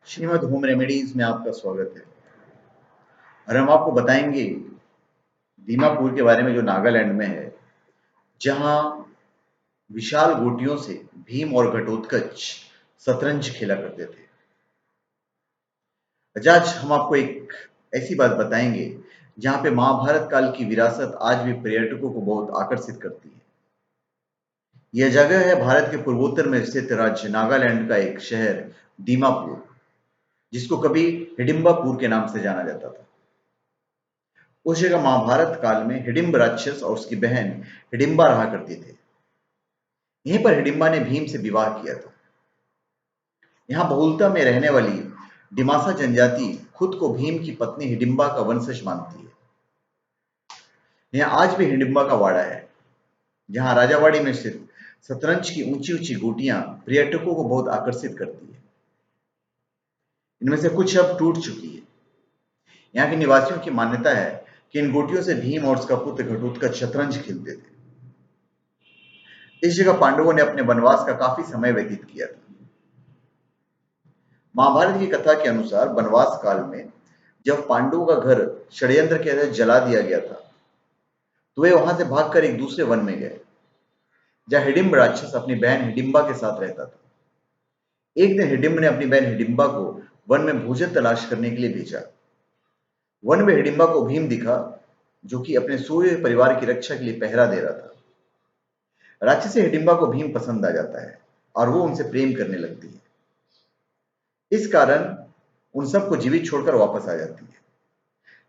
Shrimad home remedies में आपका स्वागत है। और हम आपको बताएंगे दीमापुर के बारे में, जो नागालैंड में है, जहां विशाल गोटियों से भीम और घटोत्कच शतरंज खेला करते थे। आज हम आपको एक ऐसी बात बताएंगे जहां पे महाभारत काल की विरासत आज भी पर्यटकों को बहुत आकर्षित करती है। यह जगह है भारत के पूर्वोत्तर में स्थित राज्य नागालैंड का एक शहर दीमापुर, जिसको कभी हिडिंबापुर के नाम से जाना जाता था। उस जगह महाभारत काल में हिडिंब राक्षस और उसकी बहन हिडिंबा रहा करते थे। यहीं पर हिडिंबा ने भीम से विवाह किया था। यहाँ बहुलता में रहने वाली डिमासा जनजाति खुद को भीम की पत्नी हिडिंबा का वंशज मानती है। यहाँ आज भी हिडिंबा का वाड़ा है, जहाँ राजावाड़ी में स्थित शतरंज की ऊंची ऊंची गोटियां पर्यटकों को बहुत आकर्षित करती है। इनमें से कुछ अब टूट चुकी है। यहाँ के निवासियों की मान्यता है कि इन गोटियों से भीम और उसका पुत्र घटोत्कच शतरंज खेलते थे। इस जगह पांडवों ने अपने वनवास का काफी समय व्यतीत किया था। महाभारत की कथा के अनुसार वनवास काल में जब पांडवों का घर षड्यंत्र के तहत जला दिया गया था, तो वे वहां से भागकर एक दूसरे वन में गए, जहां हिडिंब राक्षस अपनी बहन हिडिंबा के साथ रहता था। एक दिन हिडिंब ने अपनी बहन हिडिंबा को वन में भोजन तलाश करने के लिए भेजा। वन में हिडिंबा को भीम दिखा, जो कि अपने सोए हुए परिवार की रक्षा के लिए पहरा दे रहा था। राक्षसी हिडिंबा को भीम पसंद आ जाता है और वो उनसे प्रेम करने लगती है। इस कारण उन सबको जीवित छोड़कर वापस आ जाती है।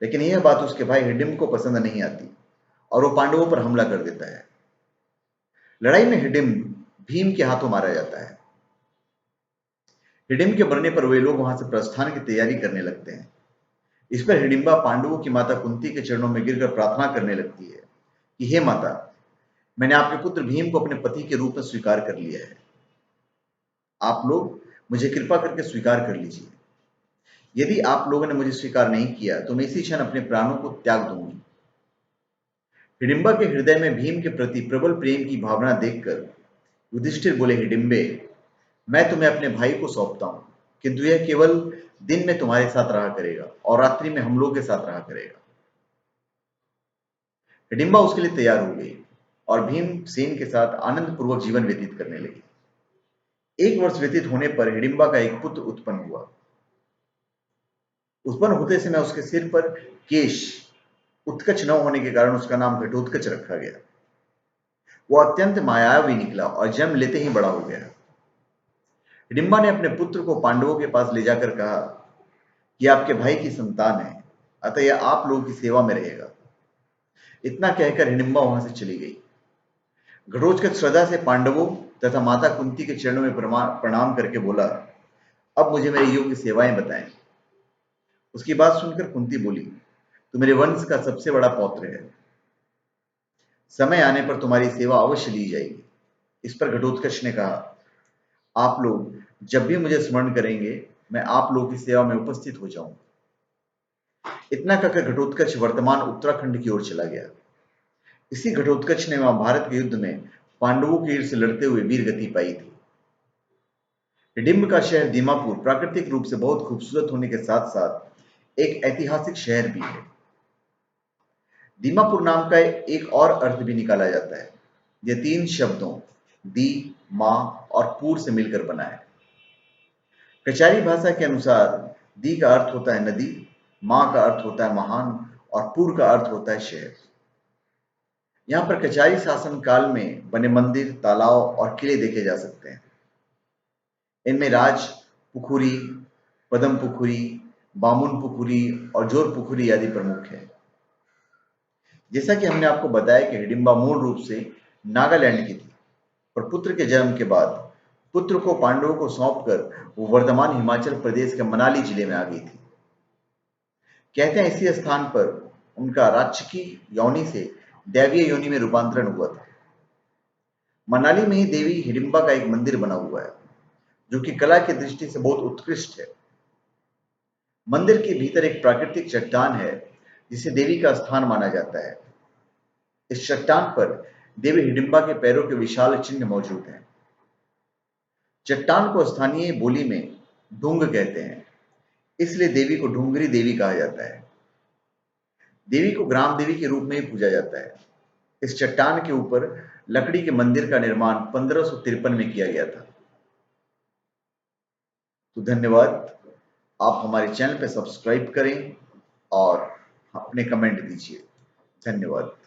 लेकिन यह बात उसके भाई हिडिंब को पसंद नहीं आती और वो पांडवों पर हमला कर देता है। लड़ाई में हिडिंब भीम के हाथों मारा जाता है। हिडिंब के मरने पर वे लोग वहां से प्रस्थान की तैयारी करने लगते हैं। इस पर हिडिंबा पांडवों की माता कुंती के चरणों में गिरकर प्रार्थना करने लगती है कि हे माता, मैंने आपके पुत्र भीम को अपने पति के रूप में स्वीकार कर लिया है। आप लोग मुझे कृपा करके स्वीकार कर लीजिए। यदि आप लोगों ने मुझे स्वीकार नहीं किया तो मैं इसी क्षण अपने प्राणों को त्याग दूंगी। हिडिंबा के हृदय में भीम के प्रति प्रबल प्रेम की भावना देखकर युधिष्ठिर बोले, हिडिंबे, मैं तुम्हें अपने भाई को सौंपता हूं, किंतु यह केवल दिन में तुम्हारे साथ रहा करेगा और रात्रि में हम लोग के साथ रहा करेगा। हिडिंबा उसके लिए तैयार हो गई और भीमसेन के साथ आनंद पूर्वक जीवन व्यतीत करने लगी। 1 वर्ष व्यतीत होने पर हिडिंबा का एक पुत्र उत्पन्न हुआ। उत्पन्न होते समय उसके सिर पर केश उत्कच न होने के कारण उसका नाम घटोत्कच रखा गया। वो अत्यंत मायावी निकला और जन्म लेते ही बड़ा हो गया। हिडिंबा ने अपने पुत्र को पांडवों के पास ले जाकर कहा कि आपके भाई की संतान है, अतः यह आप लोगों की सेवा में रहेगा। इतना कहकर हिडिंबा वहां से चली गई। घटोत्कच श्रद्धा से पांडवों तथा माता कुंती के चरणों में प्रणाम करके बोला, अब मुझे मेरे योग्य सेवाएं बताएं। उसकी बात सुनकर कुंती बोली, तू मेरे वंश का सबसे बड़ा पौत्र है। समय आने पर तुम्हारी सेवा अवश्य ली जाएगी। इस पर घटोत्कच ने कहा, आप लोग जब भी मुझे स्मरण करेंगे, मैं आप लोगों की सेवा में उपस्थित हो जाऊंगा। इतना कहकर घटोत्कच वर्तमान उत्तराखंड की ओर चला गया। इसी घटोत्कच ने महाभारत के युद्ध में पांडवों की ओर से लड़ते हुए वीर गति पाई थी। हिडिंब का शहर दीमापुर प्राकृतिक रूप से बहुत खूबसूरत होने के साथ साथ एक ऐतिहासिक शहर भी है। दीमापुर नाम का एक और अर्थ भी निकाला जाता है। यह 3 शब्दों दी, मां और पुर से मिलकर बना है। कचारी भाषा के अनुसार दी का अर्थ होता है नदी, मां का अर्थ होता है महान और पुर का अर्थ होता है शहर। यहाँ पर कचारी शासन काल में बने मंदिर, तालाब और किले देखे जा सकते हैं। इनमें राज पुखुरी, पदम पुखुरी, बामुन पुखुरी और जोर पुखुरी आदि प्रमुख है। जैसा कि हमने आपको बताया कि हिडिंबा मूल रूप से नागालैंड की थी, और पुत्र के जन्म के बाद पुत्र को पांडवों को सौंपकर वो वर्तमान हिमाचल प्रदेश के मनाली जिले में आ गई थी। कहते हैं इसी स्थान पर उनका राक्षसी योनि से दैवीय योनि में रूपांतरण हुआ था। मनाली में ही देवी हिडिंबा का एक मंदिर बना हुआ है, जो कि कला की दृष्टि से बहुत उत्कृष्ट है। मंदिर के भीतर एक प्राकृतिक चट्टान है, जिसे देवी का स्थान माना जाता है। इस चट्टान पर देवी हिडिंबा के पैरों के विशाल चिन्ह मौजूद हैं। चट्टान को स्थानीय बोली में ढूंग कहते हैं इसलिए देवी को ढूंगरी देवी कहा जाता है। देवी को ग्राम देवी के रूप में ही पूजा जाता है। इस चट्टान के ऊपर लकड़ी के मंदिर का निर्माण 1553 में किया गया था। तो धन्यवाद। आप हमारे चैनल पर सब्सक्राइब करें और अपने कमेंट दीजिए। धन्यवाद।